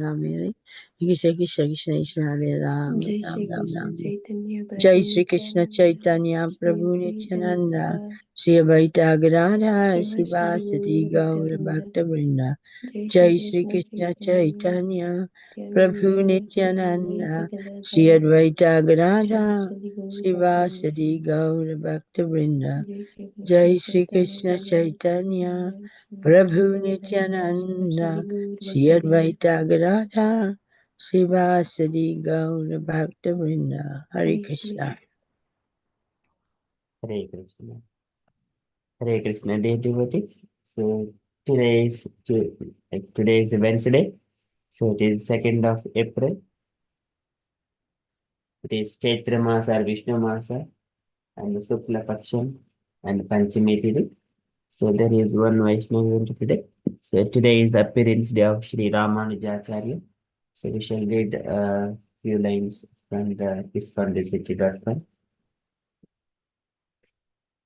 Ram Hare. Krishna Krishna Krishna Krishna Hare Ram Jai Ram Shri Ram Krishna Ram. Chaitanya Jai Prabhu Shri Krishna Nityananda Chaitanya Shri Prabhu Nityananda Advaita Shri Advaita Gadadhara Shri Sivasati Vaishnava Gaur Gaura Bhakta Bhakta Vrinda. Jai Shri Jai Shri Krishna Krishna Chaitanya Chaitanya Prabhu Nityananda Shri Advaita Nityananda Shri Gadadhara Advaita Shri Gadadhara Vasadi Gaur Bhakta Sivasati Gaura Bhakta Vrinda. Jai Shri Krishna Jai Shri Chaitanya Krishna Prabhu Chaitanya Nityananda Prabhu Shri Vasadi Nityananda Gaur Shri Bhakta Advaita Gadadhara Sivasati Gaura Bhakta Vrinda. Hare Hare Krishna. Krishna. Hare Krishna. Hare Krishna, dear devotees. So today is today is Wednesday. So it is 2nd of April. It is Chaitra Masa or Vishnu Masa and Sukla Paksham and Panchami Tithi. So there is one Vaishnava event today. So today is the appearance day of Sri Ramanujacharya. So we shall read a few lines from the ISKCON.com.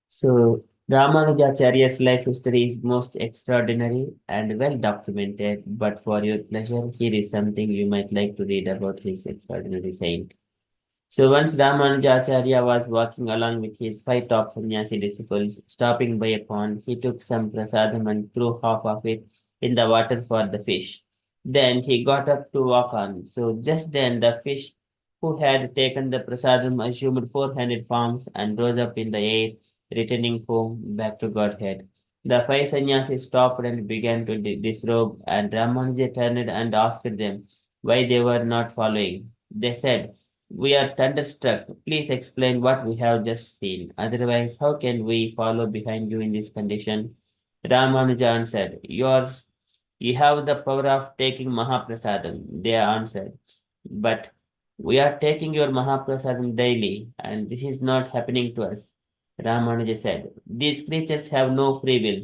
So Ramanujacharya's life history is most extraordinary and well documented, but for your pleasure, here is something you might like to read about his extraordinary saint. So once Ramanujacharya was walking along with his 5 top sannyasi disciples, stopping by a pond, he took some prasadam and threw half of it in the water for the fish. Then he got up to walk on. So just then the fish who had taken the prasadam assumed 400 forms and rose up in the air, returning home back to Godhead. The 5 sannyasis stopped and began to disrobe, and Ramanuja turned and asked them why they were not following. They said, "We are thunderstruck. Please explain what we have just seen. Otherwise, how can we follow behind you in this condition?" Ramanuja answered, You have the power of taking Mahaprasadam. They answered, "But we are taking your Mahaprasadam daily, and this is not happening to us." Ramanuja said, "These creatures have no free will,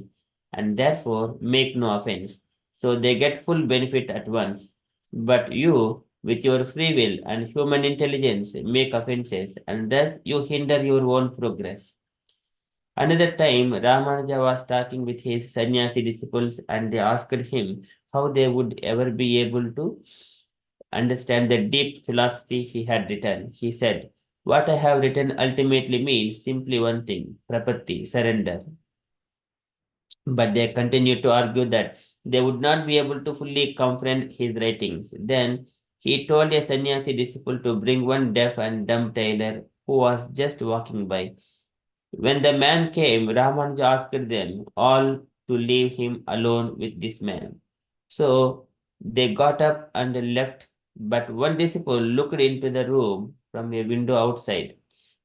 and therefore make no offense, so they get full benefit at once. But you, with your free will and human intelligence, make offenses, and thus you hinder your own progress." Another time, Ramanuja was talking with his sannyasi disciples, and they asked him how they would ever be able to understand the deep philosophy he had written. He said, "What I have written ultimately means simply one thing, prapatti, surrender." But they continued to argue that they would not be able to fully comprehend his writings. Then he told a sannyasi disciple to bring one deaf and dumb tailor who was just walking by. When the man came, Ramanuja asked them all to leave him alone with this man. So they got up and left, but one disciple looked into the room from a window outside.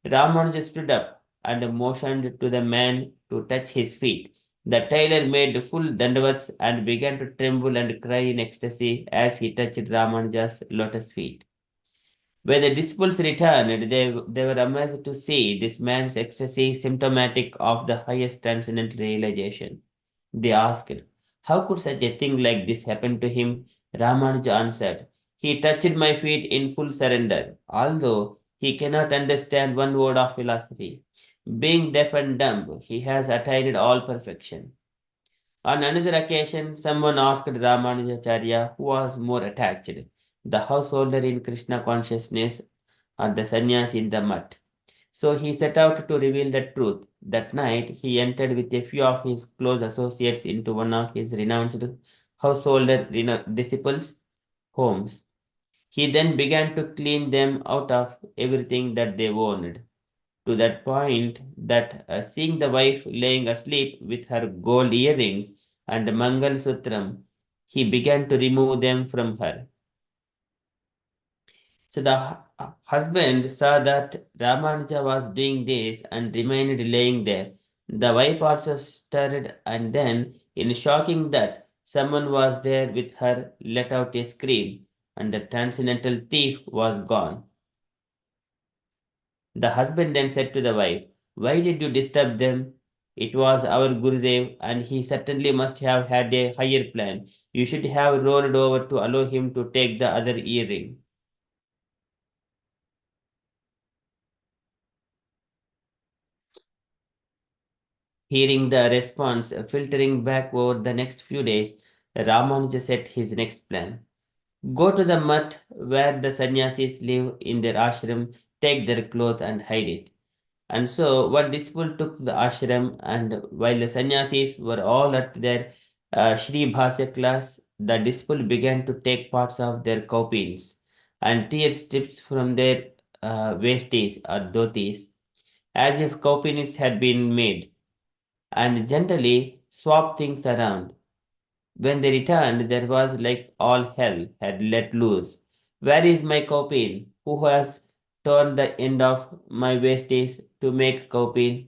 Ramanuja stood up and motioned to the man to touch his feet. The tailor made full dandavats and began to tremble and cry in ecstasy as he touched Ramanuja's lotus feet. When the disciples returned, they were amazed to see this man's ecstasy symptomatic of the highest transcendental realization. They asked, "How could such a thing like this happen to him?" Ramanuja answered, "He touched my feet in full surrender, although he cannot understand one word of philosophy. Being deaf and dumb, he has attained all perfection." On another occasion, someone asked Ramanujacharya who was more attached, the householder in Krishna consciousness or the sannyasi in the mutt. So he set out to reveal the truth. That night, he entered with a few of his close associates into one of his renounced householder disciples' homes. He then began to clean them out of everything that they owned, to that point that seeing the wife laying asleep with her gold earrings and Mangal Sutram, he began to remove them from her. So the husband saw that Ramanuja was doing this and remained laying there. The wife also stirred and then, in shocking that someone was there with her, let out a scream, and the transcendental thief was gone. The husband then said to the wife, "Why did you disturb them? It was our Gurudev, and he certainly must have had a higher plan. You should have rolled over to allow him to take the other earring." Hearing the response filtering back over the next few days, Ramanuja set his next plan. Go to the mutt where the sannyasis live in their ashram, take their cloth and hide it. And so one disciple took the ashram, and while the sannyasis were all at their Shri Bhasya class, the disciple began to take parts of their cowpeens and tear strips from their vesties or dhotis, as if cowpeens had been made, and gently swap things around. When they returned, there was like all hell had let loose. Where is my cowpeen? Who has torn the end of my vesties to make cowpeen?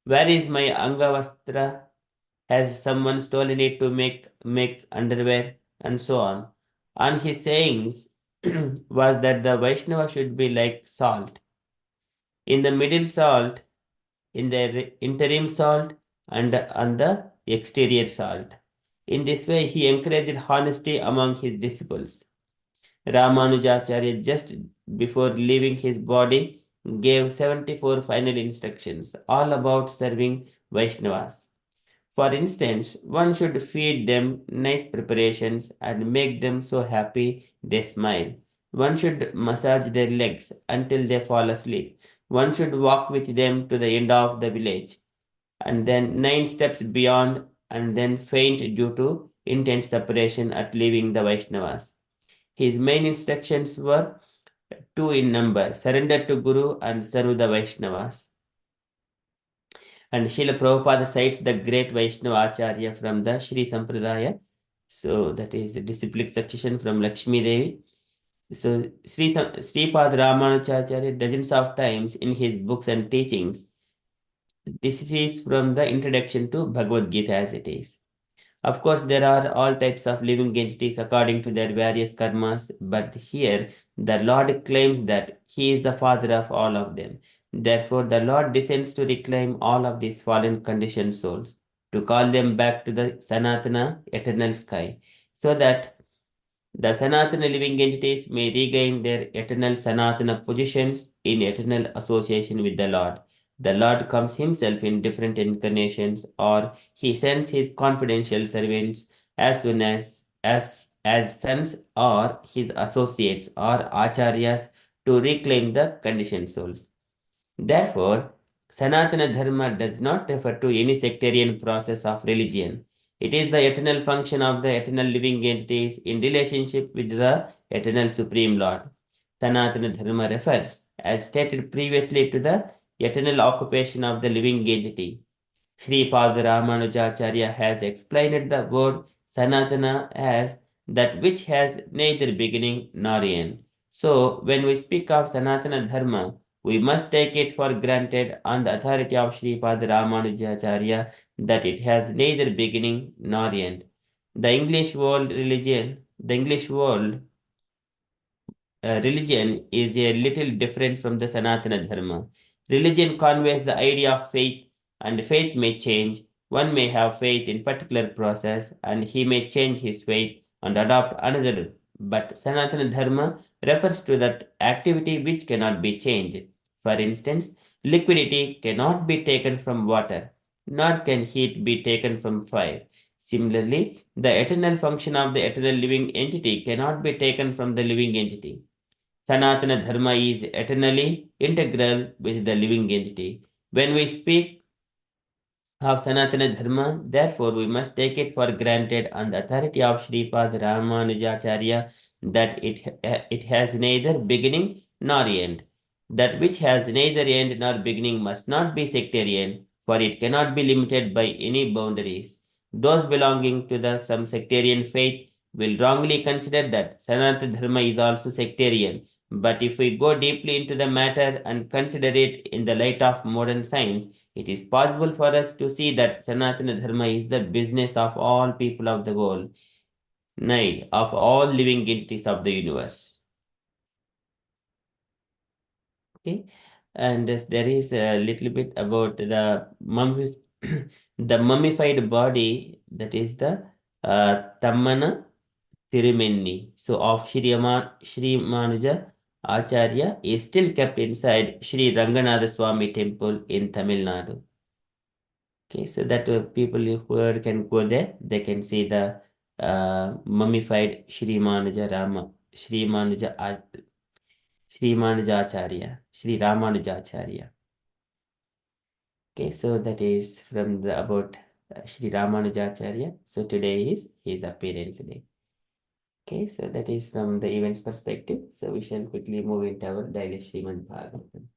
Where is my Angavastra? Has someone stolen it to make underwear? And so on. And his sayings was that the Vaishnava should be like salt. In the middle salt, in the interim salt, and on the exterior salt. In this way, he encouraged honesty among his disciples. Ramanujacharya, just before leaving his body, gave 74 final instructions, all about serving Vaishnavas. For instance, one should feed them nice preparations and make them so happy they smile. One should massage their legs until they fall asleep. One should walk with them to the end of the village and then 9 steps beyond and then faint due to intense separation at leaving the Vaishnavas. His main instructions were two in number: surrender to Guru and serve the Vaishnavas. And Srila Prabhupada cites the great Vaishnava Acharya from the Sri Sampradaya. So that is the disciplic succession from Lakshmi Devi. So Sripad Ramanujacharya dozens of times in his books and teachings. This is from the introduction to Bhagavad Gita as it is. Of course, there are all types of living entities according to their various karmas, but here the Lord claims that He is the Father of all of them. Therefore, the Lord descends to reclaim all of these fallen conditioned souls, to call them back to the Sanatana eternal sky, so that the Sanatana living entities may regain their eternal Sanatana positions in eternal association with the Lord. The Lord comes himself in different incarnations, or he sends his confidential servants as soon as sons or his associates or acharyas to reclaim the conditioned souls. Therefore, Sanatana Dharma does not refer to any sectarian process of religion. It is the eternal function of the eternal living entities in relationship with the eternal Supreme Lord. Sanatana Dharma refers, as stated previously, to the eternal occupation of the living entity. Sri Ramanujacharya has explained the word Sanatana as that which has neither beginning nor end. So, when we speak of Sanatana Dharma, we must take it for granted on the authority of Sri Ramanujacharya that it has neither beginning nor end. The English world religion is a little different from the Sanatana Dharma. Religion conveys the idea of faith, and faith may change. One may have faith in particular process, and he may change his faith and adopt another. But Sanatana Dharma refers to that activity which cannot be changed. For instance, liquidity cannot be taken from water, nor can heat be taken from fire. Similarly, the eternal function of the eternal living entity cannot be taken from the living entity. Sanatana Dharma is eternally integral with the living entity. When we speak of Sanatana Dharma, therefore we must take it for granted on the authority of Sripad Ramanujacharya that it has neither beginning nor end. That which has neither end nor beginning must not be sectarian, for it cannot be limited by any boundaries. Those belonging to the some sectarian faith will wrongly consider that Sanatana Dharma is also sectarian. But if we go deeply into the matter and consider it in the light of modern science, it is possible for us to see that Sanatana Dharma is the business of all people of the world, nay, of all living entities of the universe. Okay, and there is a little bit about the the mummified body, that is the Tammana Tirumenni. So of Shri Manuja Acharya is still kept inside Sri Ranganatha Swami temple in Tamil Nadu. Okay, so that people who can go there, they can see the mummified Sri Ramanujacharya. Okay, so that is from the about Sri Ramanujacharya. So today is his appearance day. Okay, so that is from the events perspective. So we shall quickly move into our daily Srimad Bhagavatam.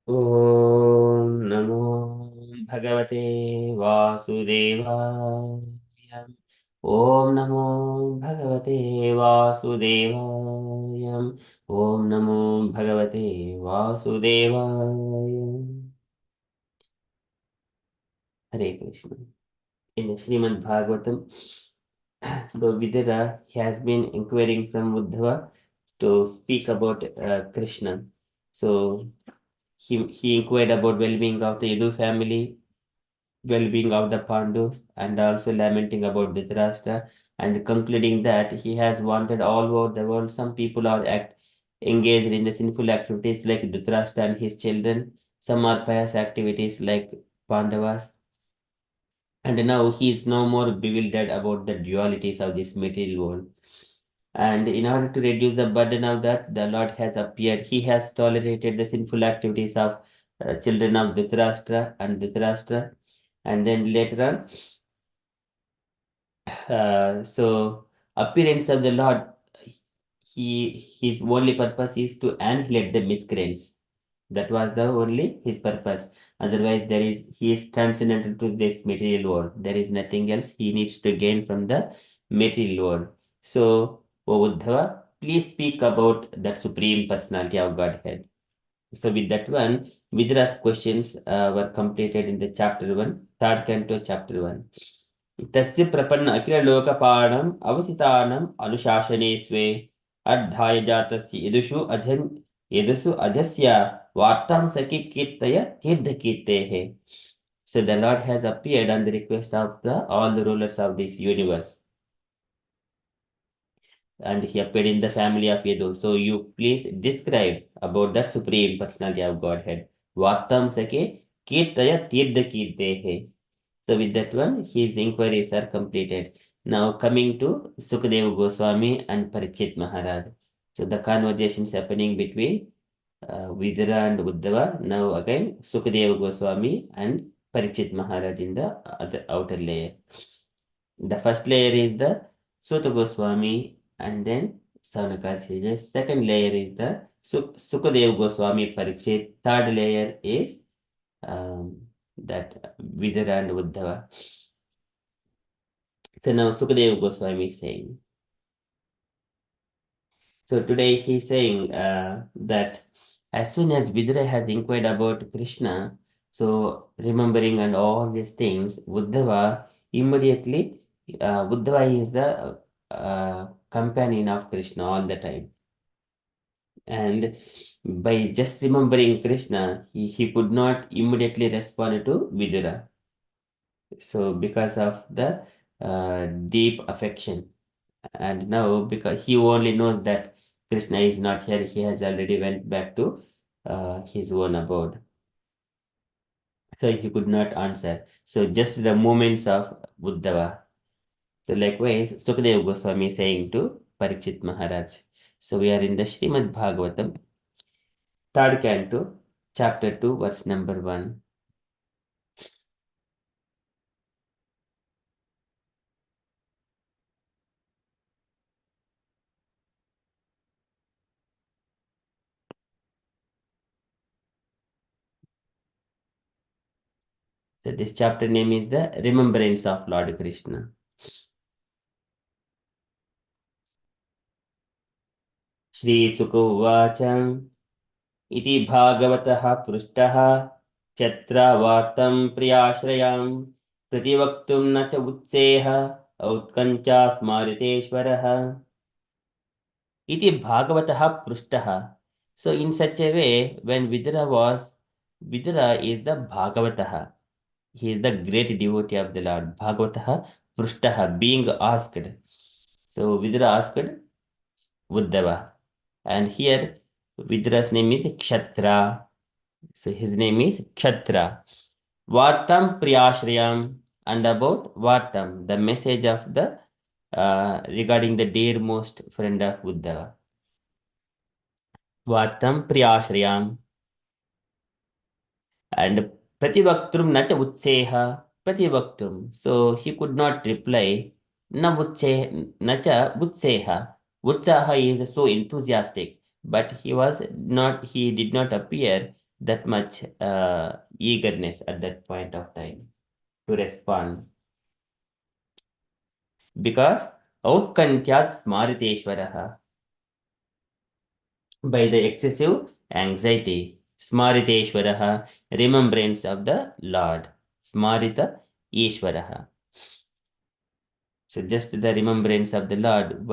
Om Namo Bhagavate Vasudevaya. Om Namo Bhagavate Vasudevaya. Om Namo Bhagavate Vasudevaya. Hare Krishna. In the Srimad Bhagavatam, so Vidura has been inquiring from Uddhava to speak about Krishna. So he inquired about well-being of the Yadu family, well-being of the Pandus, and also lamenting about Dhritarashtra, and concluding that he has wanted all over the world. Some people are engaged in the sinful activities like Dhritarashtra and his children. Some are pious activities like Pandavas. And now he is no more bewildered about the dualities of this material world. And in order to reduce the burden of that, the Lord has appeared. He has tolerated the sinful activities of children of Dhritarashtra and Dhritarashtra. And then later on, so appearance of the Lord, his only purpose is to annihilate the miscreants. That was the only his purpose. Otherwise, he is transcendental to this material world. There is nothing else he needs to gain from the material world. So, O Uddhava, please speak about that supreme personality of Godhead. So, with that one, Vidra's questions were completed in the chapter 1, third canto, chapter 1. तस्य प्रपन्न अखिललोकपालनम् अवसितानम् अनुशासने स्वे अध्याय जातस्य यदुषु अजस्य वार्तां सखि कीर्तय तीर्थकीर्तेः. So the Lord has appeared on the request of all the rulers of this universe. And he appeared in the family of Yadu. So you please describe about that supreme personality of Godhead. Vartam sake kirtaya tirthakirtehe. So with that one, his inquiries are completed. Now coming to Sukadeva Goswami and Parikshit Maharaj. So the conversations happening between Vidura and Uddhava. Now again, Sukadeva Goswami and Parikshit Maharaj in the outer layer. The first layer is the Sutta Goswami and then Saunaka. Second layer is the Sukadeva Goswami Parikshit. Third layer is that Vidura and Uddhava. So now Sukadeva Goswami is saying. So today he is saying that as soon as Vidura has inquired about Krishna, so remembering and all these things, Uddhava immediately, Uddhava is the companion of Krishna all the time. And by just remembering Krishna, he could not immediately respond to Vidura. So because of the deep affection. And now because he only knows that Krishna is not here, he has already went back to his own abode. So he could not answer. So just the moments of Uddhava. So likewise, Sukadeva Goswami saying to Parikshit Maharaj. So we are in the Srimad Bhagavatam, third canto, chapter 2, verse number 1. So this chapter name is the Remembrance of Lord Krishna. Shri Sukha इति भागवतः पृष्टः क्षत्रावार्तं प्रियाश्रयां प्रतिवक्तुं न च उत्सेह औत्कञ्चा स्मारितेश्वरः इति भागवतः पृष्टः. So in such a way, when Vidura is the Bhagavataha. He is the great devotee of the Lord. Bhagavataha prushtaha, being asked. So Vidura asked Uddhava. And here Vidura's name is Kshatra. So his name is Kshatra. Vartam Priyashrayam. and about Vartam, the message of the regarding the dearmost friend of Uddhava. Vartam Priyashriyam and Prativaktum Nacha Utseha Prativaktum. So he could not reply Na Nacha Utseha. Utsaha is so enthusiastic, but he did not appear that much eagerness at that point of time to respond. Because Outkantyat Smariteshwaraha, by the excessive anxiety, Smariteshwaraha, remembrance of the Lord, Smarita Ishwaraha. So just the remembrance of the Lord,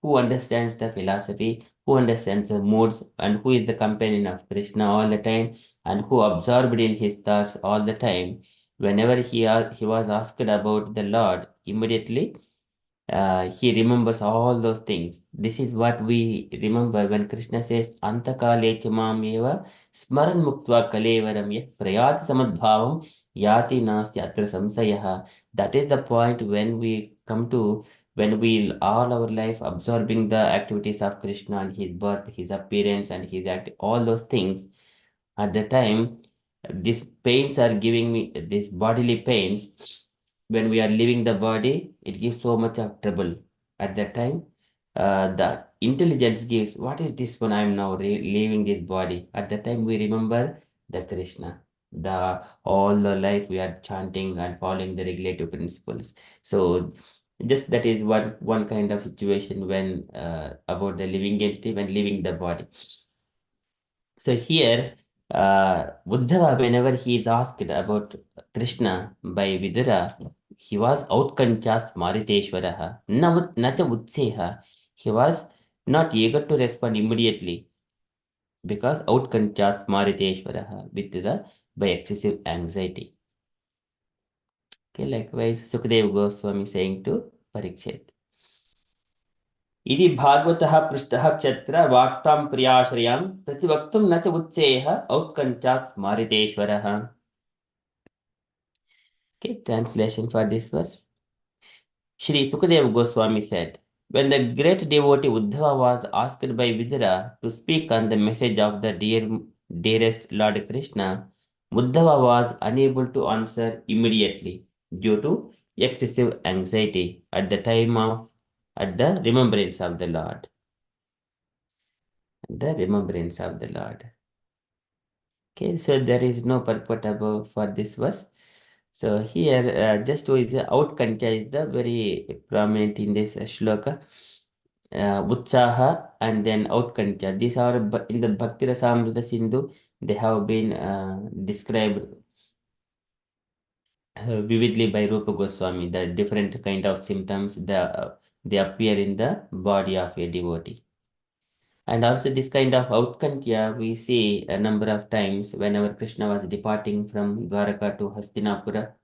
who understands the philosophy, who understands the moods, and who is the companion of Krishna all the time, and who absorbed in his thoughts all the time. Whenever he was asked about the Lord, immediately he remembers all those things. This is what we remember when Krishna says, Antakale chamam eva smaran muktva kalevaram yat prayat samadbhavam yati nasti atra samsayaha. That is the point when we all our life absorbing the activities of Krishna and his birth, his appearance and his act, all those things. At the time, these pains are giving me these bodily pains. When we are leaving the body, it gives so much of trouble. At that time, the intelligence gives, what is this one? I am now leaving this body. At that time, we remember the Krishna. All the life we are chanting and following the regulative principles. So just that is one kind of situation when about the living entity when leaving the body. So here, Uddhava, whenever he is asked about Krishna by Vidura, he was outkanchas Mariteshwaraha, nacha utseha. He was not eager to respond immediately because outkanchas Mariteshwaraha with by excessive anxiety. Okay, likewise, Sukadeva Goswami saying to Parikshit. इति भागवतः पृष्टः क्षत्र वाक्तां प्रियाश्रयं प्रतिवक्तुं न च उत्सेह औत्कण्ठात् स्मारितेश्वरः. Okay, translation for this verse. Shri Sukadeva Goswami said, when the great devotee Uddhava was asked by Vidura to speak on the message of the dearest Lord Krishna, Uddhava was unable to answer immediately due to excessive anxiety at the remembrance of the Lord. The remembrance of the Lord. Okay, so there is no purport above for this verse. So here, just with the outkantya is the very prominent in this shloka. Utsaha and then outkantya. These are in the Bhakti Rasamrita Sindhu. They have been described vividly by Rupa Goswami. The different kind of symptoms they appear in the body of a devotee. And also this kind of outkantya we see a number of times whenever Krishna was departing from Dwaraka to Hastinapura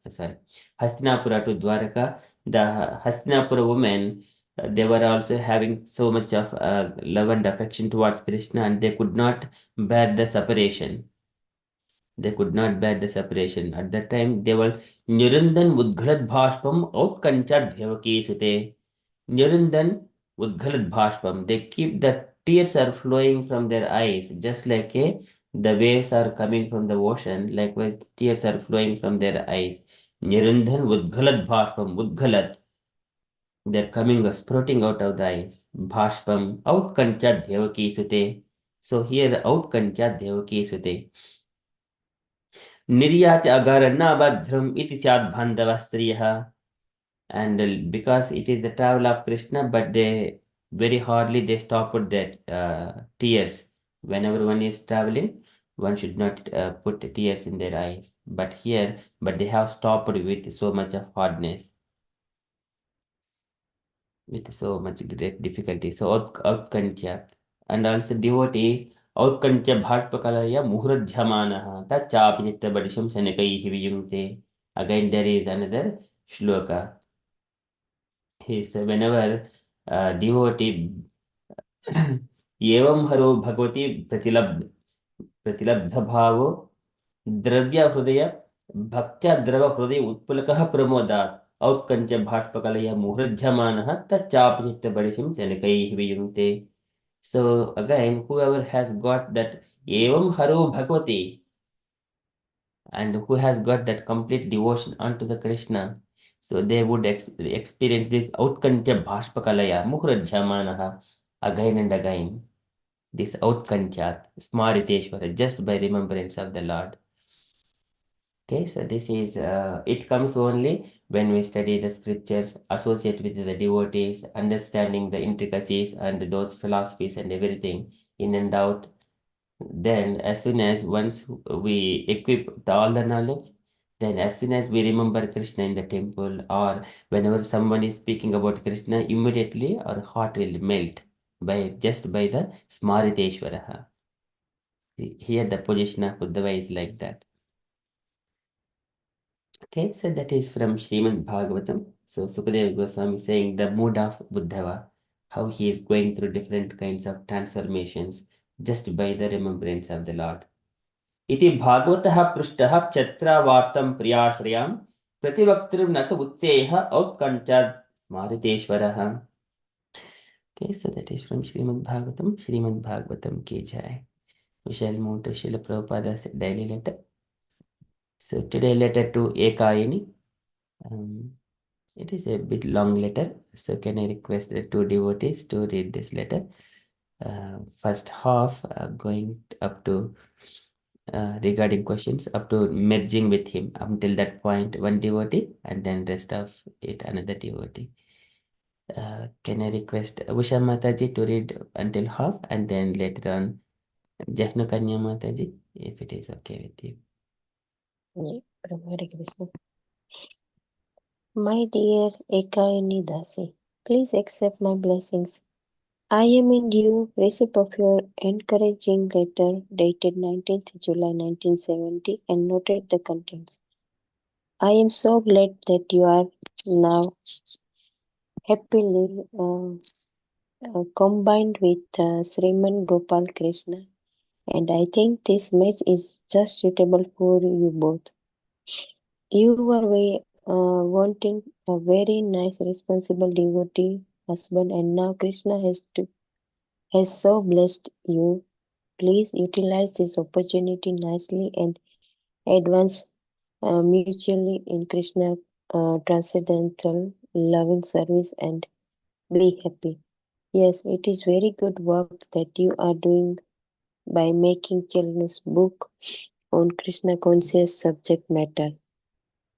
to Dwaraka, the Hastinapura women, they were also having so much of love and affection towards Krishna and they could not bear the separation. They could not bear the separation. At that time, they were Nirandan Udghalat Bhashpam Outkantya Dhyavaki Sute. Nirandan Udghalat Bhashpam. They keep the tears are flowing from their eyes, just like the waves are coming from the ocean. Likewise, tears are flowing from their eyes. Nirandan Udghalat Bhashpam. Udghalat. They're coming, sprouting out of the eyes. Bhashpam. Outkantya Dhyavaki Sute. So here, Outkantya Dhyavaki Sute. Niryat agarana badhram iti syad bandhava striyaha. And because it is the travel of Krishna, but they very hardly they stop with their tears. Whenever one is traveling, one should not put tears in their eyes. But they have stopped with so much of hardness, with so much great difficulty. So outkantya, and also devotee outkantya bhashpakalaya muhradhyamanaha tachapi nittabadisham sanakaihi viyumte. Again, there is another shloka. He said, whenever devotee एवं हरो भगवती प्रतिलब्ध भावो द्रव्य हृदय भक्त्या द्रवहृदय उत्पुलकः प्रमोदात् औत्कञ्च भाष्पकलया मुहृज्यमानः तच्चापचित्तबलिशिं शनकैः वियुङ्क्ते. So again, whoever has got that evam haro bhagavati and who has got that complete devotion unto the Krishna, so they would experience this outkantya bhashpakalaya muhrajyamanaha again and again. This outkantya smariteshwara just by remembrance of the Lord. Okay, so this is it comes only when we study the scriptures, associate with the devotees, understanding the intricacies and those philosophies and everything in and out. Then, as soon as once we equip all the knowledge, then as soon as we remember Krishna in the temple or whenever someone is speaking about Krishna, immediately our heart will melt by just by the Smariteshwaraha. Here the position of Uddhava is like that. Okay, so that is from Srimad Bhagavatam. So Sukadeva Goswami is saying the mood of Uddhava, how he is going through different kinds of transformations just by the remembrance of the Lord. इति भागवतः पृष्टः क्षत्रावार्तं प्रियाश्रयां प्रतिवक्तृं न तु उत्सेयः औत्कण्ठात् स्मारितेश्वरः. Okay, so that is from Srimad Bhagavatam. Srimad Bhagavatam ki jai. We shall move to Srila Prabhupada's daily letter. So today letter to Ekayini. It is a bit long letter. So can I request the two devotees to read this letter? First half going up to regarding questions up to merging with him. Until that point, one devotee, and then rest of it another devotee. Can I request Usha Mataji to read until half, and then later on Jahnu Kanya Mataji, if it is okay with you. Hare Krishna. My dear Ekayani Dasi, please accept my blessings. I am in due receipt of your encouraging letter dated 19th July 1970 and noted the contents. I am so glad that you are now happily combined with Sriman Gopal Krishna, and I think this match is just suitable for you both. You were wanting a very nice, responsible, devotee husband, and now Krishna has so blessed you. Please utilize this opportunity nicely and advance mutually in Krishna transcendental loving service and be happy. Yes, it is very good work that you are doing by making children's book on Krishna conscious subject matter.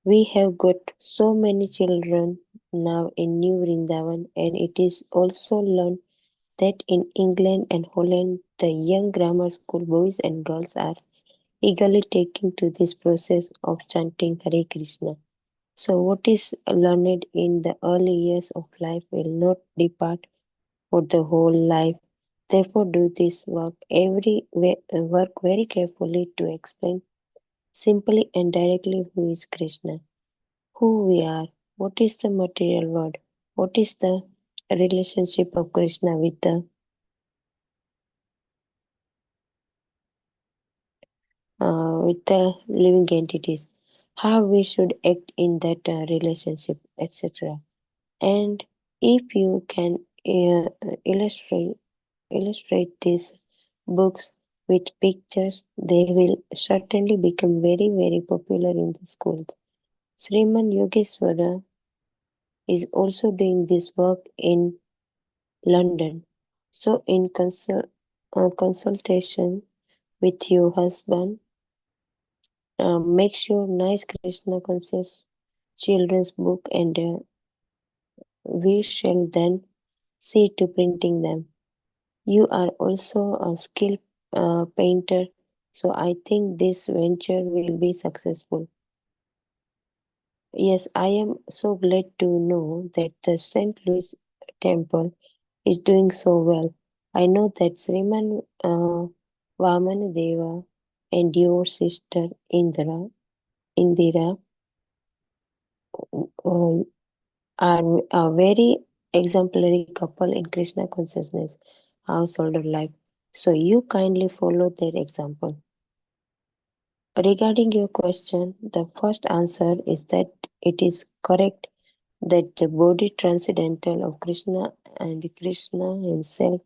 We have got so many children now in New Vrindavan, and it is also learned that in England and Holland, the young grammar school boys and girls are eagerly taking to this process of chanting Hare Krishna. So, what is learned in the early years of life will not depart for the whole life. Therefore, do this work very carefully to explain simply and directly who is Krishna, who we are, what is the material world, what is the relationship of Krishna with the living entities, how we should act in that relationship, etc. And if you can illustrate these books with pictures, they will certainly become very, very popular in the schools. Sriman Yogeshwara is also doing this work in London. So, in consultation with your husband, make sure nice Krishna conscious children's book, and we shall then see to printing them. You are also a skilled painter, so I think this venture will be successful. Yes, I am so glad to know that the St. Louis temple is doing so well. I know that Sriman Vamanadeva and your sister Indira uh, are a very exemplary couple in Krishna consciousness household life. So you kindly follow their example. Regarding your question, the first answer is that it is correct that the body transcendental of Krishna and Krishna himself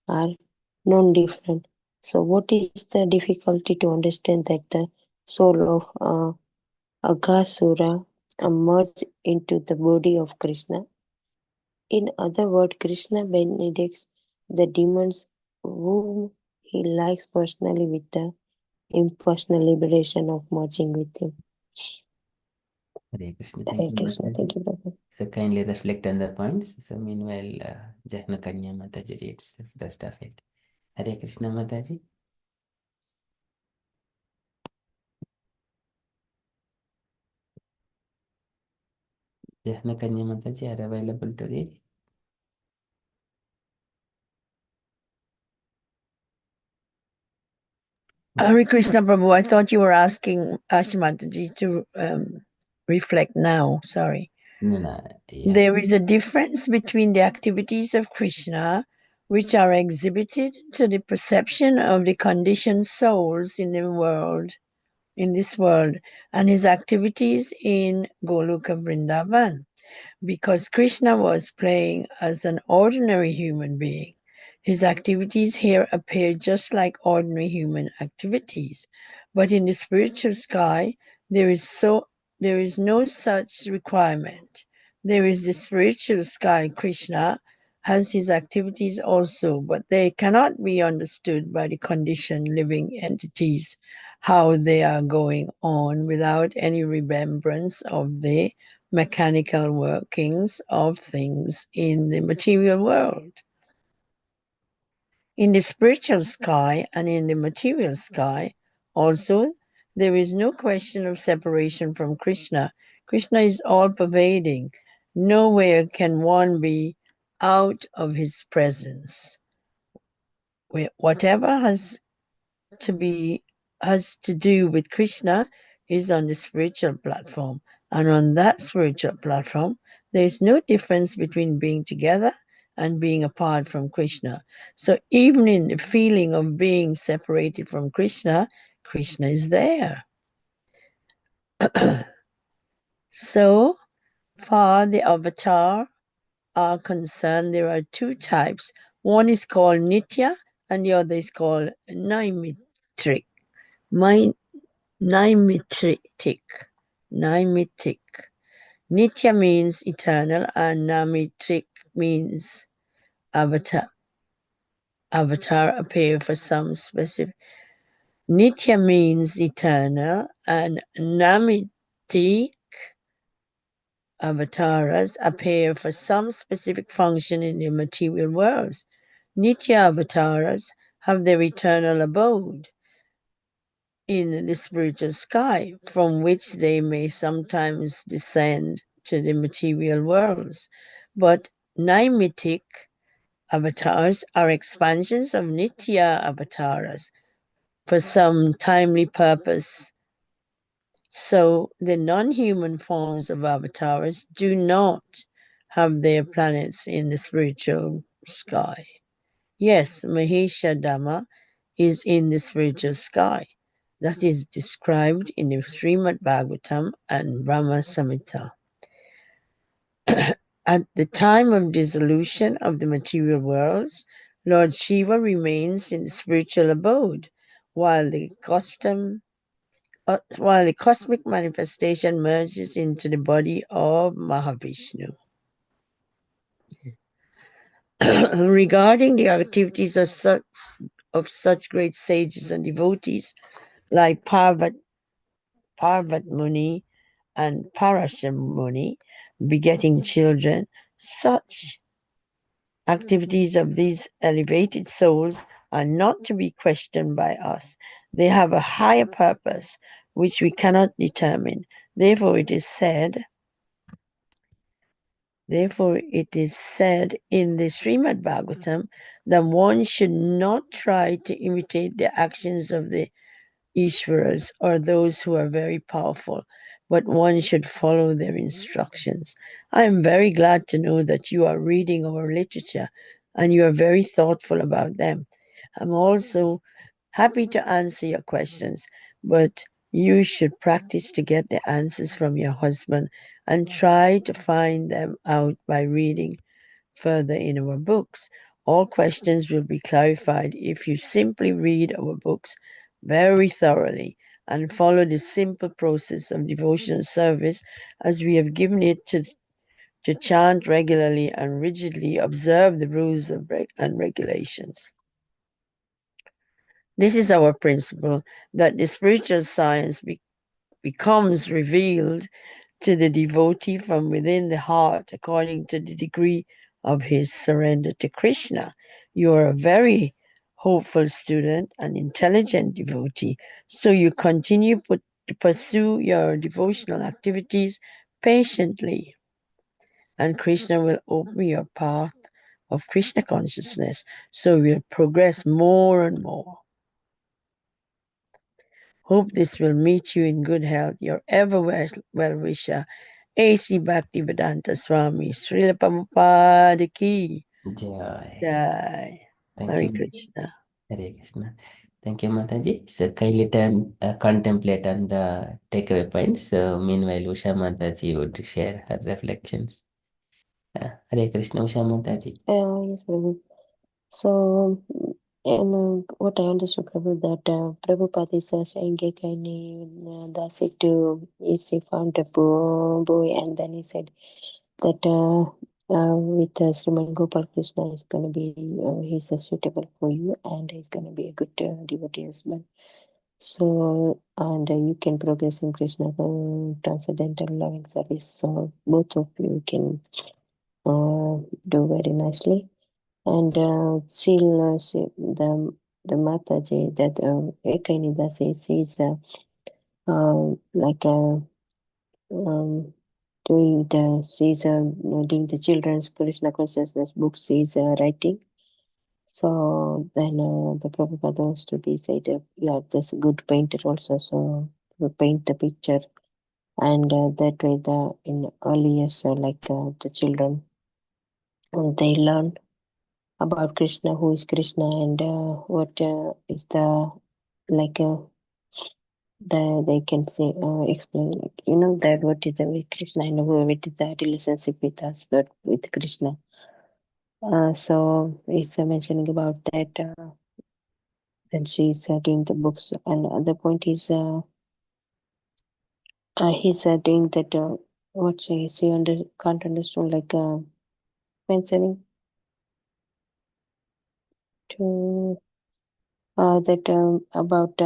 are non-different. So what is the difficulty to understand that the soul of Aghasura merged into the body of Krishna? In other words, Krishna benedicts the demons whom he likes personally with the impersonal liberation of merging with him. Hare Krishna. Hare Thank you, Krishna. Mataji. Thank you, Prabhu. So kindly reflect on the points. So meanwhile, Jahna Kanya Mataji reads the rest of it. Hare Krishna Mataji. Jahna Kanya Mataji are available to read. Hare Krishna Prabhu, I thought you were asking Ashimataji to reflect now. Sorry. No, yeah. There is a difference between the activities of Krishna, which are exhibited to the perception of the conditioned souls in this world, and his activities in Goloka Vrindavan, because Krishna was playing as an ordinary human being. His activities here appear just like ordinary human activities, but in the spiritual sky, there is no such requirement. There is the spiritual sky. Krishna has his activities also, but they cannot be understood by the conditioned living entities, how they are going on without any remembrance of the mechanical workings of things in the material world. In the spiritual sky and in the material sky, also, there is no question of separation from Krishna. Krishna is all pervading. Nowhere can one be out of his presence. Whatever has to do with Krishna is on the spiritual platform. And on that spiritual platform, there is no difference between being together and being apart from Krishna. So even in the feeling of being separated from Krishna, Krishna is there. So far, the avatar are concerned, there are two types. One is called Nitya and the other is called Naimitrik. Naimitrik. Nitya means eternal and Naimitrik means avatar. Avatar appear for some specific. Nitya means eternal and Naimitrik avatars appear for some specific function in the material worlds. Nitya avatars have their eternal abode in the spiritual sky, from which they may sometimes descend to the material worlds. But Naimitic avatars are expansions of Nitya avatars for some timely purpose. So the non-human forms of avatars do not have their planets in the spiritual sky. Yes, Mahesha Dhamma is in the spiritual sky. That is described in the Srimad Bhagavatam and Brahma Samhita. At the time of dissolution of the material worlds, Lord Shiva remains in the spiritual abode, while the cosmic manifestation merges into the body of Mahavishnu. Regarding the activities of such great sages and devotees like Parvat Muni and Parasham Muni, begetting children, such activities of these elevated souls are not to be questioned by us. They have a higher purpose which we cannot determine. Therefore it is said in the Srimad Bhagavatam that one should not try to imitate the actions of the Ishwaras or those who are very powerful, but one should follow their instructions. I am very glad to know that you are reading our literature and you are very thoughtful about them. I'm also happy to answer your questions, but You should practice to get the answers from your husband and try to find them out by reading further in our books. All questions will be clarified if you simply read our books very thoroughly and follow the simple process of devotional service as we have given it to chant regularly and rigidly observe the rules and regulations. This is our principle, that the spiritual science becomes revealed to the devotee from within the heart according to the degree of his surrender to Krishna. You are a very hopeful student and intelligent devotee, so you continue to pursue your devotional activities patiently, and Krishna will open your path of Krishna consciousness, so you will progress more and more. Hope this will meet you in good health. Your ever well-wisher, A.C. Bhaktivedanta Swami, Srila Prabhupada ki Joy. jai. Thank Hare you. Krishna. Hare Krishna. Thank you, Mataji. So kindly contemplate on the takeaway points. So meanwhile, Usha Mataji would share her reflections. Hare Krishna, Usha Mataji. Yes, Prabhu. So, and what I understood, Prabhu, that Prabhupada is saying that's it to is he found a boy, and then he said that with Srimad Gopal Krishna is going to be he's suitable for you, and he's going to be a good devotee as well. So, and you can progress in Krishna transcendental loving service. So, both of you can do very nicely. And she'll the Mataji that Ekainida says is like doing she's doing the children's Krishna consciousness books she's writing. So then the Prabhupada wants to be said, you are just a good painter also. So you paint the picture, and that way the in early years like the children they learn about Krishna, who is Krishna, and what is the like they can say explain that what is the way Krishna and what is the relationship with us, but with Krishna. So he's mentioning about that. Then she's doing the books, and the point is he's doing that. What she can't understand like mentioning to. That about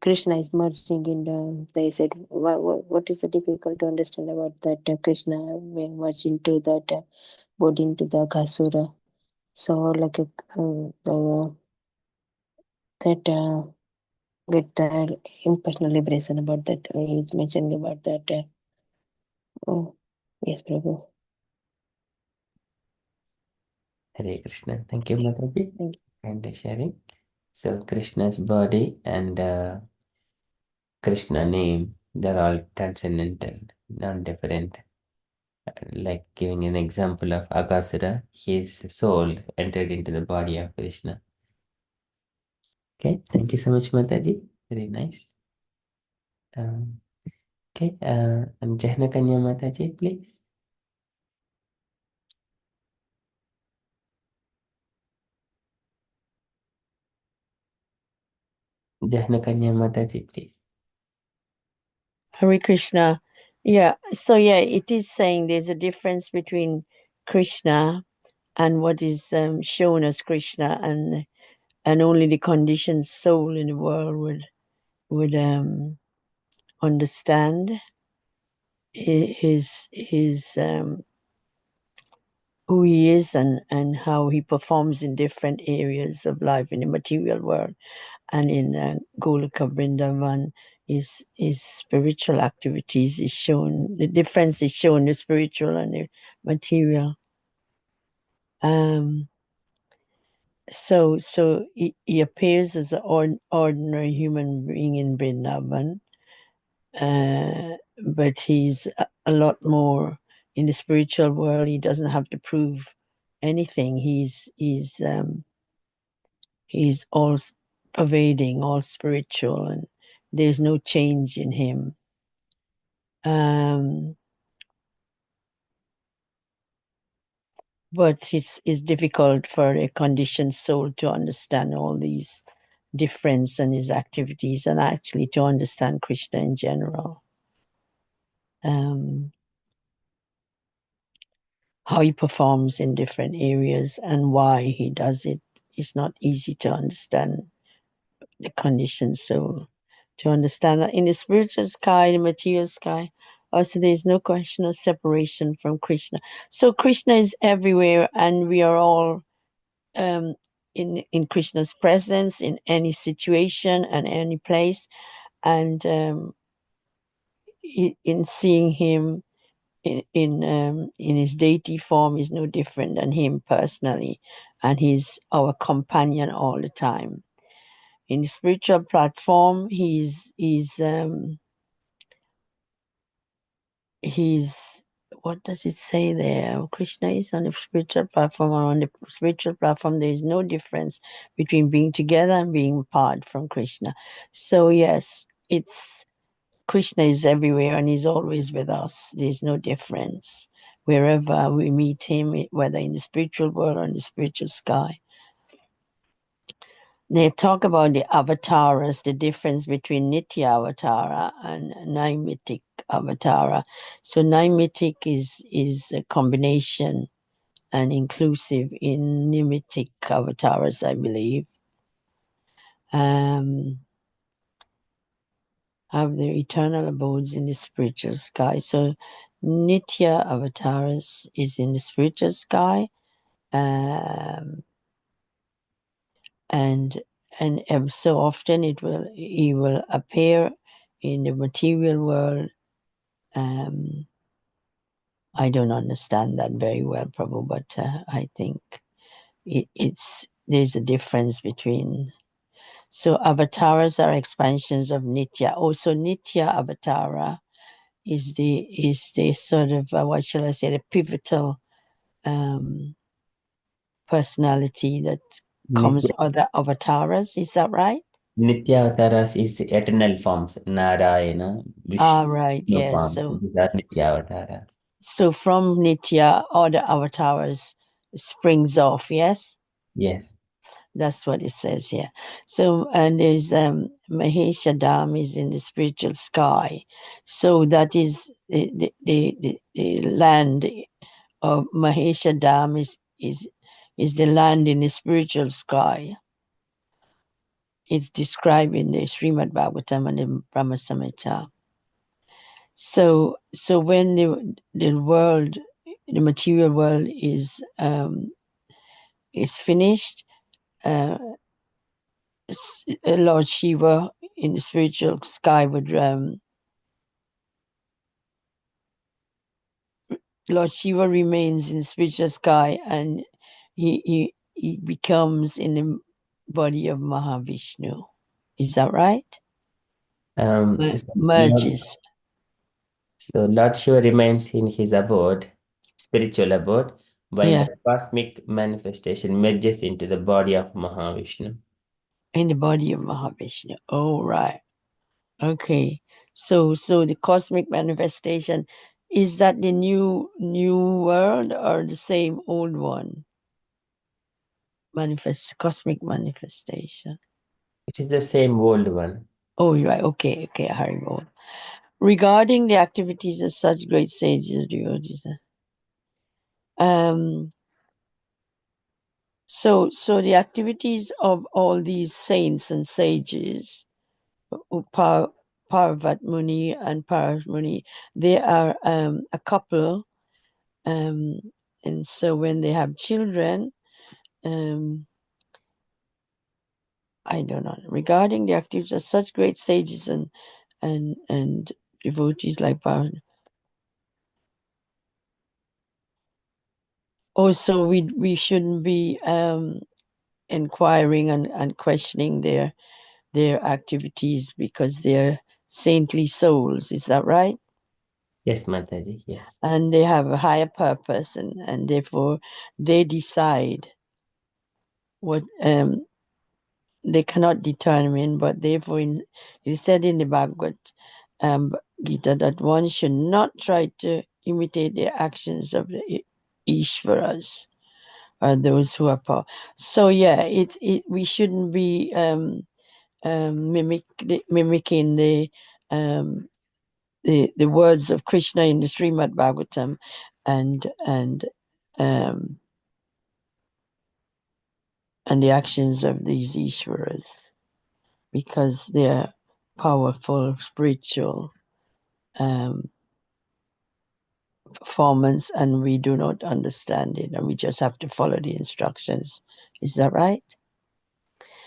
Krishna is merging in they said what is the difficult to understand about that Krishna being merged into that body into the Kasura. So like that get the impersonal liberation about that he's mentioning about that. Oh, yes, Prabhu. Hare Krishna. Thank you, Mataji, Thank you. and sharing. So Krishna's body and Krishna name, they're all transcendental, non-different. Like giving an example of Agasura, his soul entered into the body of Krishna. Okay, thank you so much, Mataji. Very nice. Okay, and Jahnakanya Mataji, please. Jahnakanya Mataji, please. Hare Krishna. Yeah, so yeah, it is saying there's a difference between Krishna and what is shown as Krishna, and only the conditioned soul in the world would understand his who he is and how he performs in different areas of life in the material world, and in Golika Vrindavan his spiritual activities is shown. The difference is shown, the spiritual and the material. So he appears as an ordinary human being in Vrindavan, but he's a lot more in the spiritual world. He doesn't have to prove anything. He's all pervading, all spiritual, and there's no change in him. But it's difficult for a conditioned soul to understand all these difference and his activities, and actually to understand Krishna in general. How he performs in different areas and why he does it is not easy to understand the conditioned soul. To understand that in the spiritual sky, the material sky, also there is no question of separation from Krishna. So Krishna is everywhere, and we are all in Krishna's presence in any situation and any place, and in seeing him in his deity form is no different than him personally, and he's our companion all the time. In the spiritual platform, he's what does it say there? Krishna is on the spiritual platform, or on the spiritual platform there is no difference between being together and being apart from Krishna. So yes, it's Krishna is everywhere and he's always with us. There's no difference wherever we meet him, whether in the spiritual world or in the spiritual sky. They talk about the avatars, the difference between Nitya avatara and Naimitic avatara. So Naimitic is a combination and inclusive in Nimitic avatars, I believe. Have their eternal abodes in the spiritual sky. So Nitya avatars is in the spiritual sky, and so often he will appear in the material world. I don't understand that very well, Prabhu, but I think there's a difference between. So avatars are expansions of Nitya. Also, Nitya avatara is the sort of what shall I say, the pivotal personality that comes Nitya, other avatars. Is that right? Nitya Avataras is eternal forms. Narayana, Vishnu, Right. no Yes. forms. These are Nitya Avatara. So from Nitya, other avatars springs off. Yes. Yes. That's what it says here. So, and there's Maheshadam is in the spiritual sky. So that is the land of Maheshadam is the land in the spiritual sky. It's described in the Srimad Bhagavatam and the Brahma Samhita. So when the world, the material world is finished, Lord Shiva in the spiritual sky would Lord Shiva remains in the spiritual sky, and he becomes in the body of Mahavishnu. Is that right? So Merges. Lord Shiva remains in his abode, spiritual abode, while Yeah, the cosmic manifestation merges into the body of Mahavishnu. in the body of Mahavishnu. Oh, right. Okay. So the cosmic manifestation, is that the new world or the same old one? Cosmic manifestation. It is the same old one. Oh, you're right. Okay, Haribol. Regarding the activities of such great sages, so the activities of all these saints and sages, Parvat Muni and Paras Muni, they are a couple, and so when they have children, I don't know. Regarding the activities of such great sages and devotees like Paras. Also, we shouldn't be inquiring and questioning their activities because they're saintly souls. Is that right? Yes, Mataji, yes. And they have a higher purpose, and therefore they decide what they cannot determine, but therefore, he said in the Bhagavad Gita that one should not try to imitate the actions of the Ishvaras, or those who are power. So yeah, we shouldn't be mimicking the words of Krishna in the Srimad Bhagavatam, and the actions of these Ishwaras, because they're powerful spiritual performance, and we do not understand it, and we just have to follow the instructions. Is that right?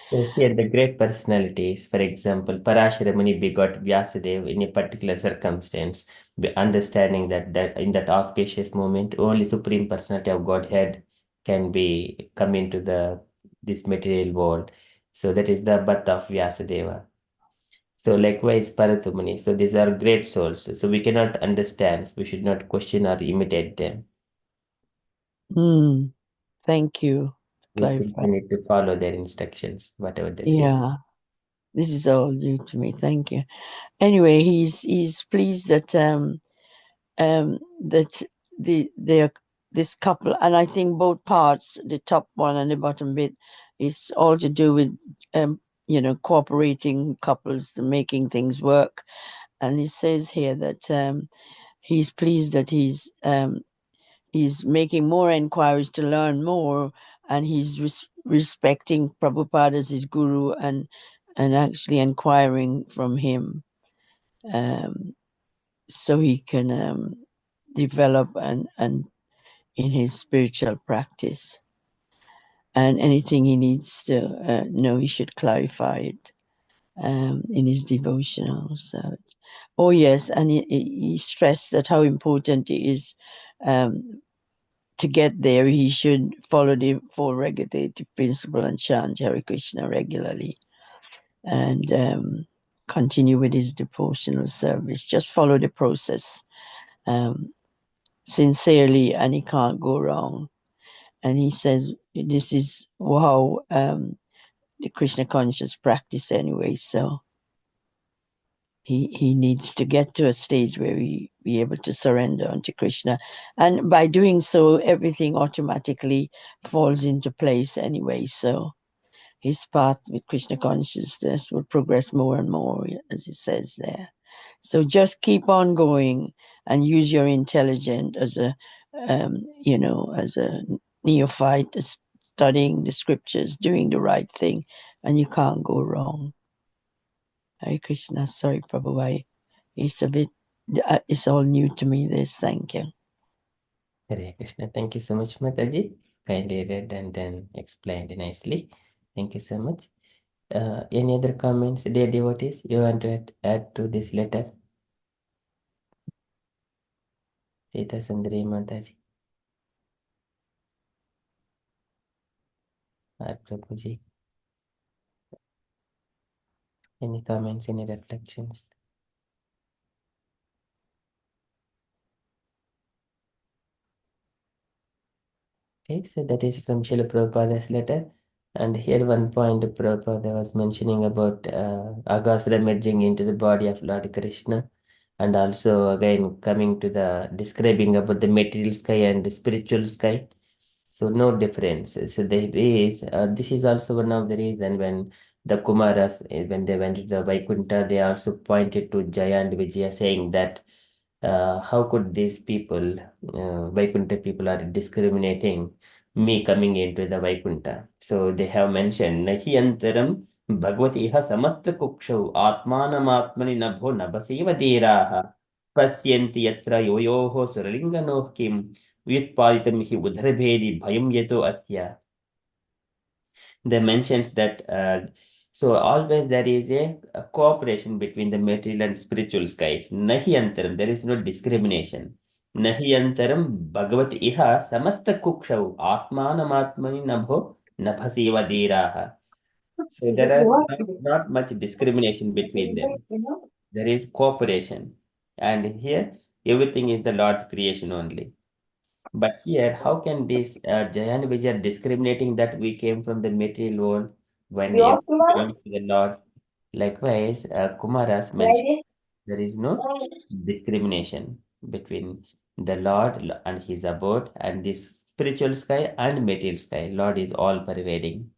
So here the great personalities, for example, Parashara Muni begot Vyasadeva in a particular circumstance, understanding that in that auspicious moment, only Supreme Personality of Godhead can be come into this material world. So that is the birth of Vyasadeva. So likewise Paratamuni. So these are great souls. So we cannot understand. We should not question or imitate them. Thank you. We simply need to follow their instructions, whatever they say. Yeah, this is all due to me. Thank you. Anyway, he's pleased that that they're this couple, and I think both parts, the top one and the bottom bit, is all to do with cooperating couples, making things work. And he says here that he's pleased that he's making more inquiries to learn more, and he's respecting Prabhupada as his guru, and actually inquiring from him, so he can develop and in his spiritual practice. And anything he needs to know, he should clarify it in his devotional. So, oh yes, and he stressed that how important it is to get there. He should follow the four regulative principle and chant Hare Krishna regularly, and continue with his devotional service. Just follow the process sincerely, and he can't go wrong. And he says this is how the Krishna conscious practice anyway. So he needs to get to a stage where we be able to surrender unto Krishna. And by doing so, everything automatically falls into place anyway. So his path with Krishna consciousness will progress more and more, as it says there. So just keep on going and use your intelligence as a neophyte, studying the scriptures, doing the right thing, and you can't go wrong. Hare Krishna. Sorry, Prabhu, it's all new to me, this. Thank you. Hare Krishna. Thank you so much, Mataji. Kindly read and then explained nicely. Thank you so much. Any other comments, dear devotees, you want to add to this letter? Sita Sundari Mataji. Or Prabhuji. Any comments, any reflections? Okay, so that is from Srila Prabhupada's letter. And here one point Prabhupada was mentioning about Aghasura merging into the body of Lord Krishna. And also again coming to the describing about the material sky and the spiritual sky. So no difference. So there is, this is also one of the reason when the Kumaras, when they went to the Vaikuntha, they also pointed to Jaya and Vijaya saying that how could these people, Vaikuntha people are discriminating me coming into the Vaikuntha. So they have mentioned, Nahi antaram bhagavati iha samasta kukshau atmanam atmani nabho nabaseva deraha pasyanti yatra yoyoho suralinganoh kim vyutpaditam hi udharabhedi bhayam yato atya. They mentions that so always there is a cooperation between the material and spiritual skies. Nahi antaram, there is no discrimination. Nahi antaram bhagavat iha samasta kukshau atmanam atmani nabho nabhaseva deraha. So there are not much discrimination between them. There is cooperation. And here everything is the Lord's creation only. But here, how can this Jaya and Vijaya discriminating that we came from the material world? when everything belongs to the Lord. Likewise, Kumaras mentioned there is no discrimination between the Lord and his abode and this spiritual sky and material sky. Lord is all pervading.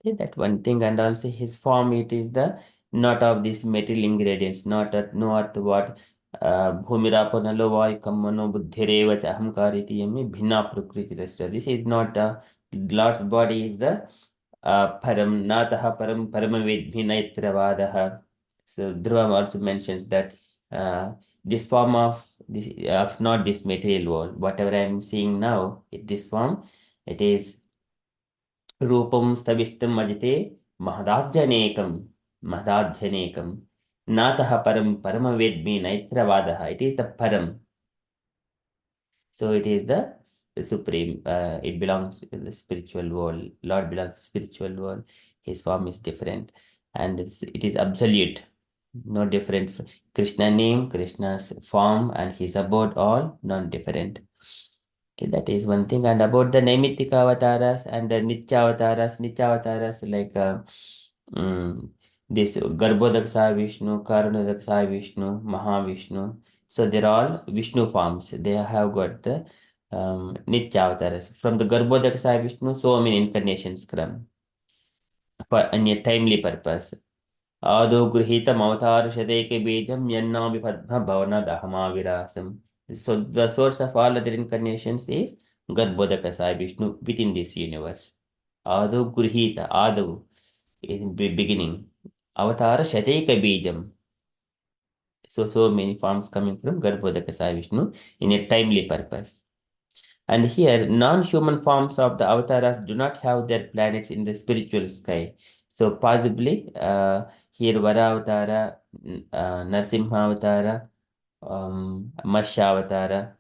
Okay, that one thing, and also his form, it is the not of these material ingredients, not what bhumirapo nalo vai kammano buddhireva cha ahamkariti yami bhinna prakriti resta. This is not Lord's body is the param nataha paramavidhi naitravadah. So Dhruva also mentions that this form of this of not this material world, whatever I am seeing now, this form, it is रूपं स्तविष्टं अजिते महदाध्यनेकं महदाध्यनेकं नातः परं परमवेद्मि नैत्रवादः. It is the param. So it is the supreme. It belongs to the spiritual world. Lord belongs to the spiritual world. His form is different, and it is absolute. No different. Krishna name, Krishna's form, and his abode all non-different. Okay, that is one thing. And about the Naimittika avatars and the Nitya avatars like this Garbhodaksa Vishnu, Karunadaksa Vishnu, Mahavishnu. So they're all Vishnu forms. They have got the Nitya avatars. From the Garbhodaksa Vishnu, so many incarnations come for a timely purpose. आदौ गृहीतमवतारशतैकबीजं यन्नामि पद्मभवनदहमाविलासम्. So the source of all other incarnations is Garbhodaka Sai Vishnu within this universe. Adu Gurhita, Adu in beginning. Avatara Shateka Bijam. So many forms coming from Garbhodaka Sai Vishnu in a timely purpose. And here, non-human forms of the avatars do not have their planets in the spiritual sky. So possibly, here Vara Narsimha Avatara, Matsya Avatara,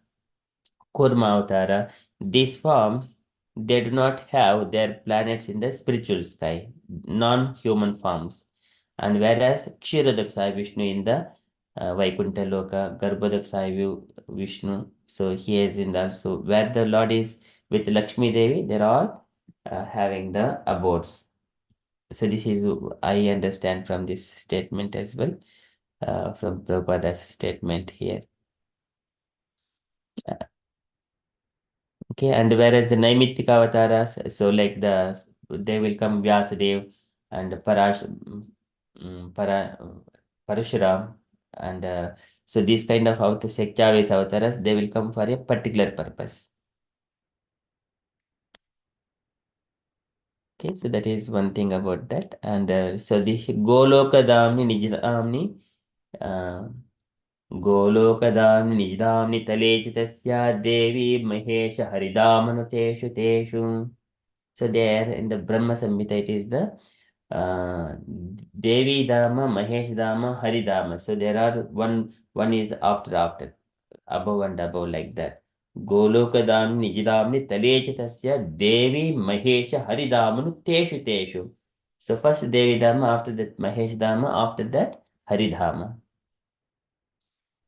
Kurma Avatara, these forms, they do not have their planets in the spiritual sky, non-human forms. And whereas Kshirodaksa Vishnu in the Vaikuntha Loka, Garbhodaksa Vishnu, so he is in the also where the Lord is with Lakshmi Devi, they're all having the abodes. So this is I understand from this statement as well, from Prabhupada's statement here. Okay, and whereas the Naimittika avatars, so like they will come Vyasadev and Parashuram, and so these kind of Sekyaves avatars, they will come for a particular purpose. Okay, so that is one thing about that, and so the Golokadamni Nijidamni गोलोकदाम्नि निजदाम्नि तले च तस्या देवी महेश हरिदामनुतेषु तेषु. So there in the Brahma Samhita it is the Devi Dama, Mahesh Dama, Hari Dama. So there are one is after above and above like that. Golokadamni nijidamni tale ch tasya Devi Mahesh Hari Damanu teshu teshu. So first Devi Dama, after that Mahesh Dama, after that Hari Dama.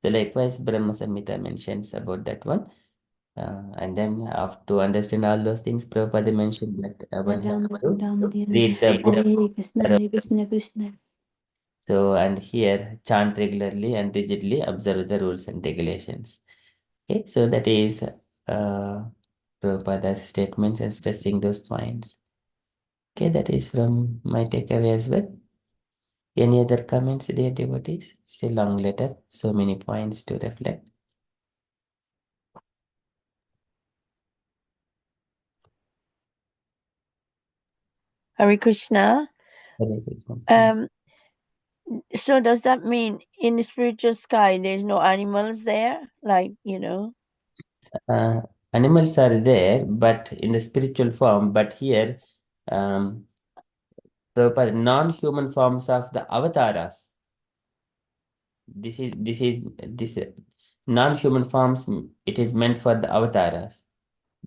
So likewise, Brahma Samhita mentions about that one. And then to understand all those things, Prabhupada mentioned that one has to read the book. Hare Krishna, Krishna. So, and here chant regularly and rigidly observe the rules and regulations. Okay, so that is Prabhupada's statements and stressing those points. Okay, that is from my takeaway as well. Any other comments, dear devotees? It's a long letter, so many points to reflect. Hare Krishna. Hare Krishna. So does that mean in the spiritual sky there's no animals there? Like, Animals are there, but in the spiritual form. But here, Prabhupada, non-human forms of the avatars. This non-human forms. It is meant for the avatars.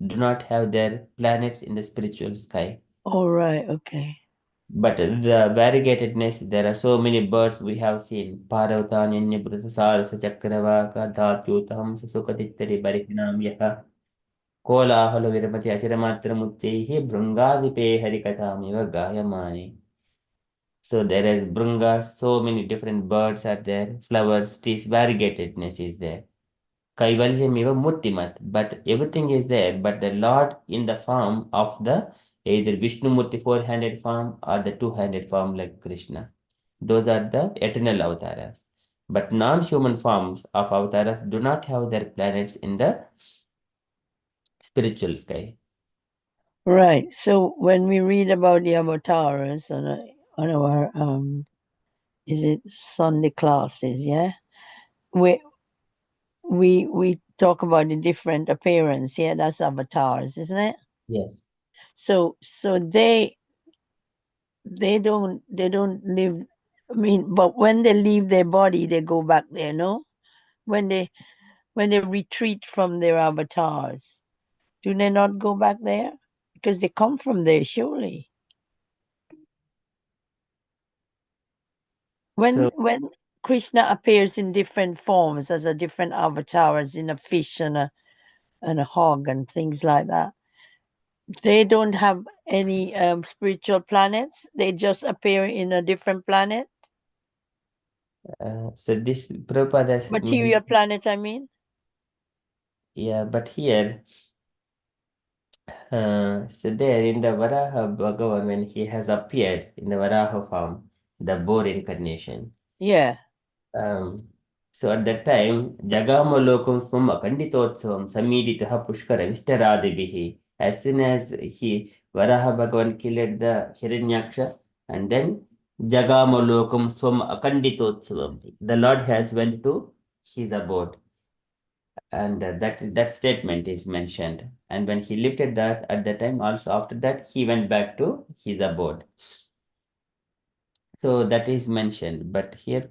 Do not have their planets in the spiritual sky. all right, okay. But the variegatedness, there are so many birds we have seen. Paravata, Brusa, Sarasa, Chakravaka, Dhatyutam, Sukatittari, Barikinam, Yaha. कोलाहल विरमति अचिरमात्रमुच्चैः भृङ्गादिपे हरिकथामिव गायमाने. So there is brungas, so many different birds are there, flowers, trees, variegatedness is there. Kaivalyamiva Murtimat, but everything is there, but the Lord in the form of the either Vishnu Murti four-handed form or the two-handed form like Krishna. Those are the eternal avatars. But non-human forms of avatars do not have their planets in the spiritual sky. Right. So when we read about the avatars on our is it Sunday classes, yeah? We talk about the different appearance, yeah, that's avatars, isn't it? Yes. So they don't live, I mean, but when they leave their body they go back there, no? When they retreat from their avatars, do they not go back there? Because they come from there, surely. When Krishna appears in different forms as a different avatars, in a fish and a hog and things like that, they don't have any spiritual planets. They just appear in a different planet. So this Prabhupada Material planet, I mean. Yeah, but here, so there in the Varaha Bhagavan, when he has appeared in the Varaha form, the boar incarnation. Yeah. So at that time, Jagamalokum Swam Akanditotsavam Samiditaha Pushkara Vistaradibihi. As soon as Varaha Bhagavan killed the Hiranyaksha, and then Jagamalokum Swam Akanditotsavam, the Lord has went to his abode. And that statement is mentioned. And when he lifted that at that time, also after that, he went back to his abode. So that is mentioned. But here,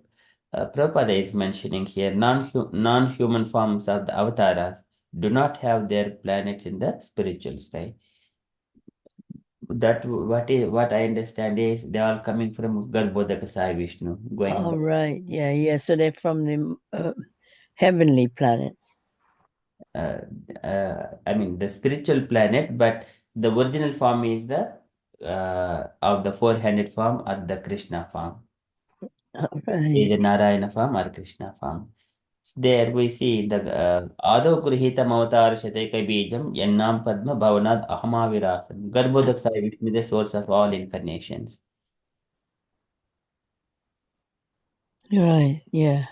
Prabhupada is mentioning here non-human forms of the avatars do not have their planets in the spiritual sky. That what I understand is they are coming from Garbhodaka Sai Vishnu. All right. Yeah. So they're from the heavenly planets. I mean the spiritual planet, but the original form is the of the four-handed form or the Krishna form. All right. Either Narayana form or Krishna form. There we see the Ado Kurhita Mavatar Shateka Bijam Yannam Padma Bhavanad Ahamavirasam. Garbhodak Sai Vishnu is the source of all incarnations. Right. Yeah.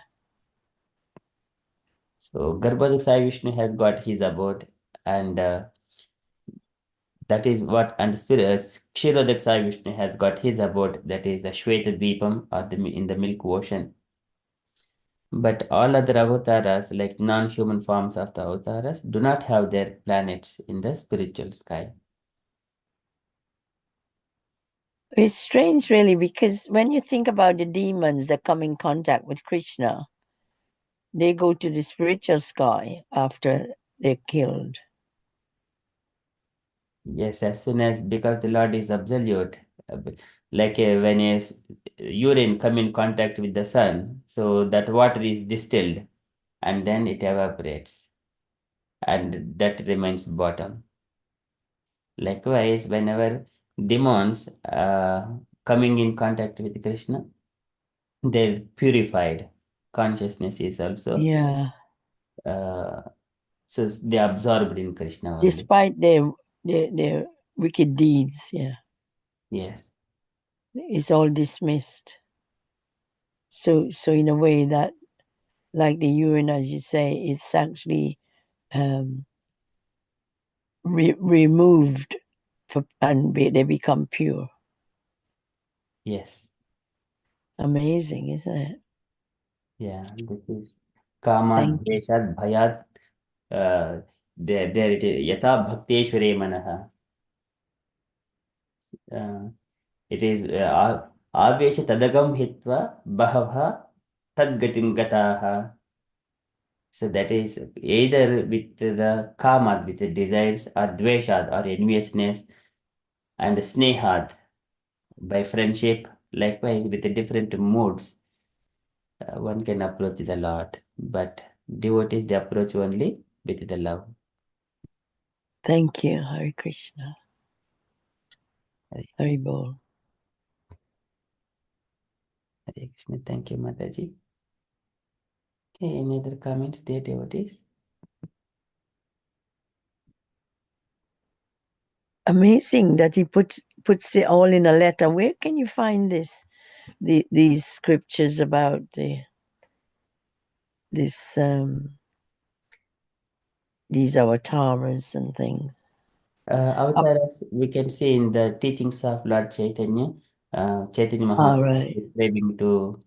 So Garbhodak Sai Vishnu has got his abode, and that is what, and Kshirodak Sai Vishnu has got his abode, that is the Shweta Dvipam or in the Milk Ocean. But all other avatars, like non-human forms of the avatars, do not have their planets in the spiritual sky. It's strange, really, because when you think about the demons that come in contact with Krishna, they go to the spiritual sky after they're killed. Yes, as soon as, because the Lord is absolute, like when a urine come in contact with the sun, so that water is distilled and then it evaporates and that remains bottom. Likewise, whenever demons coming in contact with Krishna, they're purified. Consciousness is also, so they absorbed in Krishna only. Despite their wicked deeds, Yes. It's all dismissed. So in a way that, like the urine, as you say, it's actually removed and they become pure. Yes. Amazing, isn't it? Yeah, this is Kama Dveshat Bhayat. There it is. Yata Bhakteshware Manaha. It is Avesha Tadagam Hitva Bahava Tadgatim Gataha. So that is either with the Kamad, with the desires, or Dveshad, or enviousness, and Snehad, by friendship, likewise with the different moods, one can approach the Lord, but devotees they approach only with the love. Thank you, Hare Krishna. Hari Bol. Hare Krishna. Thank you, Mataji. Okay, any other comments, dear devotees? Amazing that he puts it all in a letter. Where can you find this? These scriptures about these avatars and things. Avatars we can see in the teachings of Lord Chaitanya. Chaitanya Mahaprabhu right. describing to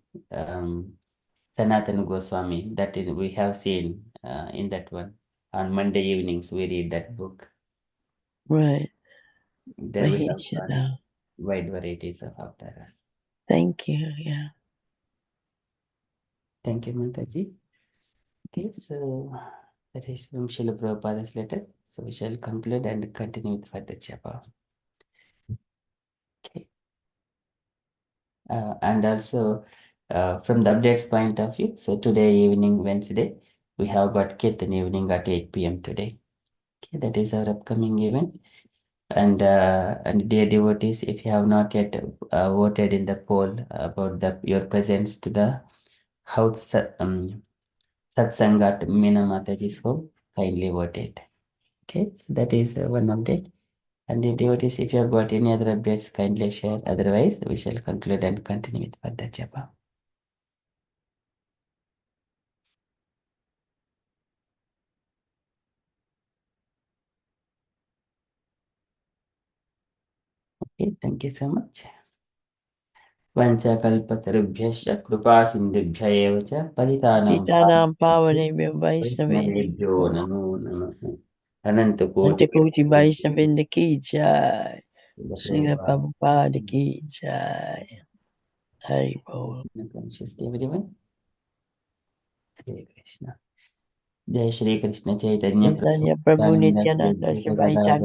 Sanatana Goswami, that is, we have seen in that one. On Monday evenings, we read that book. Right. There we have Maheshana. wide varieties of avatars. Thank you. Yeah. Thank you, Mataji. Okay, so that is from Srila Prabhupada's letter. So we shall conclude and continue with further japa. Okay. And also from the updates point of view, so today evening, Wednesday, we have got Kirtan evening at 8 p.m. today. Okay, that is our upcoming event. And dear devotees, if you have not yet voted in the poll about your presence to the house satsang at Meena Mataji's home, kindly vote it. Okay, so that is one update. And the devotees, if you have got any other updates, kindly share. Otherwise, we shall conclude and continue with further japa. Okay, thank you so much. Vanchakalpatarubhyascha कृपा सिन्धुभ्य एव च पतितानां Titanam Pavanebhyo Vaishnavebhyo. वैष्णवेभ्यो नमो नमः अनन्तकोटि Antakoti Vaishnavinda Ki Jai. Srila Prabhupada. Prabhupada Ki Jai. Hari Bol. Conscious everyone. Hare Krishna. Jai Shri Krishna Chaitanya Prabhu Chaitanya Prabhu Nityananda Shri Nityananda Advaita Shivaita Gadadhara